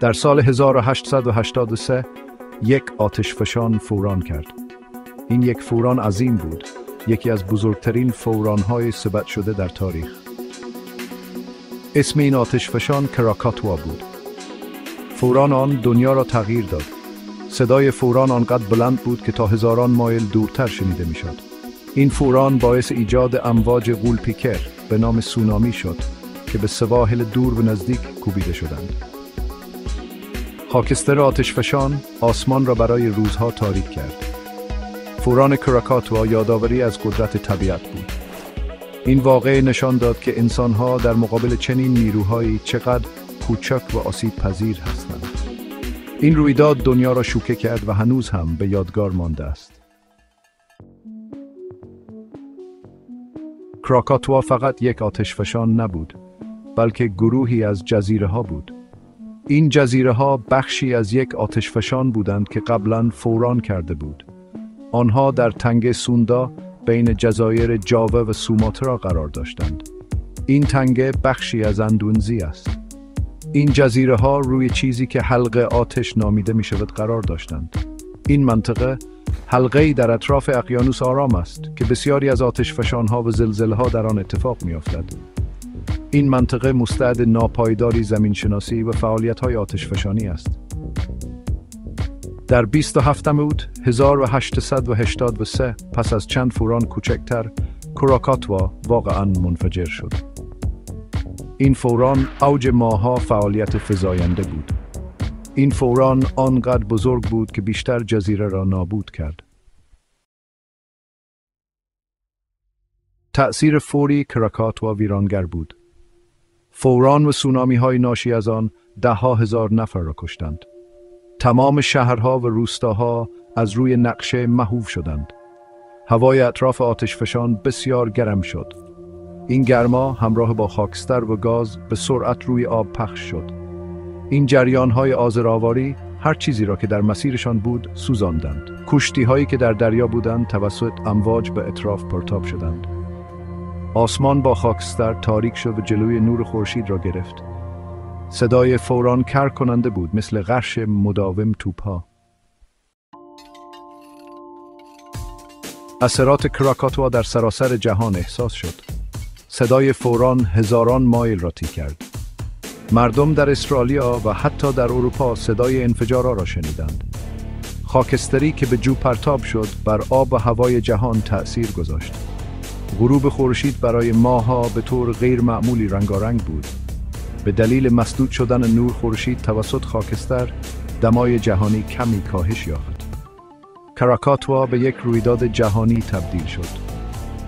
در سال 1883 یک آتشفشان فوران کرد. این یک فوران عظیم بود، یکی از بزرگترین فوران‌های ثبت شده در تاریخ. اسم این آتشفشان کراکاتوا بود. فوران آن دنیا را تغییر داد. صدای فوران آنقدر بلند بود که تا هزاران مایل دورتر شنیده میشد. این فوران باعث ایجاد امواج غول‌پیکر به نام سونامی شد که به سواحل دور و نزدیک کوبیده شدند. خاکستر آتشفشان آسمان را برای روزها تاریک کرد. فوران کراکاتوا یادآوری از قدرت طبیعت بود. این واقعه نشان داد که انسان‌ها در مقابل چنین نیروهایی چقدر کوچک و آسیب پذیر هستند. این رویداد دنیا را شوکه کرد و هنوز هم به یادگار مانده است. کراکاتوا فقط یک آتشفشان نبود، بلکه گروهی از جزیره‌ها بود. این جزیره‌ها بخشی از یک آتشفشان بودند که قبلاً فوران کرده بود. آنها در تنگه سوندا بین جزایر جاوا و سوماترا قرار داشتند. این تنگه بخشی از اندونزی است. این جزیره‌ها روی چیزی که حلقه آتش نامیده می‌شود قرار داشتند. این منطقه حلقه‌ای در اطراف اقیانوس آرام است که بسیاری از آتشفشان‌ها و زلزله‌ها در آن اتفاق می‌افتد. این منطقه مستعد ناپایداری زمینشناسی و فعالیت‌های آتشفشانی است. در 27 اوت 1883 پس از چند فوران کوچکتر، کراکاتوا واقعاً منفجر شد. این فوران اوج ماها فعالیت فزاینده بود. این فوران آنقدر بزرگ بود که بیشتر جزیره را نابود کرد. تأثیر فوری کراکاتوا ویرانگر بود. فوران و سونامی‌های ناشی از آن ده‌ها هزار نفر را کشتند. تمام شهرها و روستاها از روی نقشه محو شدند. هوای اطراف آتشفشان بسیار گرم شد. این گرما همراه با خاکستر و گاز به سرعت روی آب پخش شد. این جریان‌های آذرآواری هر چیزی را که در مسیرشان بود سوزاندند. کشتی‌هایی که در دریا بودند توسط امواج به اطراف پرتاب شدند. آسمان با خاکستر تاریک شد و جلوی نور خورشید را گرفت. صدای فوران کر کننده بود، مثل غرش مداوم توپ‌ها. اثرات کراکاتوا در سراسر جهان احساس شد. صدای فوران هزاران مایل را طی کرد. مردم در استرالیا و حتی در اروپا صدای انفجارها را شنیدند. خاکستری که به جو پرتاب شد بر آب و هوای جهان تأثیر گذاشت. غروب خورشید برای ماه‌ها به طور غیر معمولی رنگارنگ بود. به دلیل مسدود شدن نور خورشید توسط خاکستر، دمای جهانی کمی کاهش یافت. کراکاتوا به یک رویداد جهانی تبدیل شد.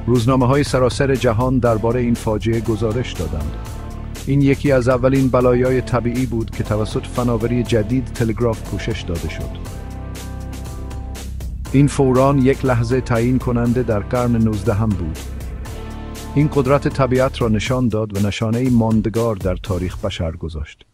روزنامه‌های سراسر جهان درباره این فاجعه گزارش دادند. این یکی از اولین بلایای طبیعی بود که توسط فناوری جدید تلگراف پوشش داده شد. این فوران یک لحظه تعیین کننده در قرن 19 بود. این قدرت طبیعت را نشان داد و نشانه‌ای ماندگار در تاریخ بشر گذاشت.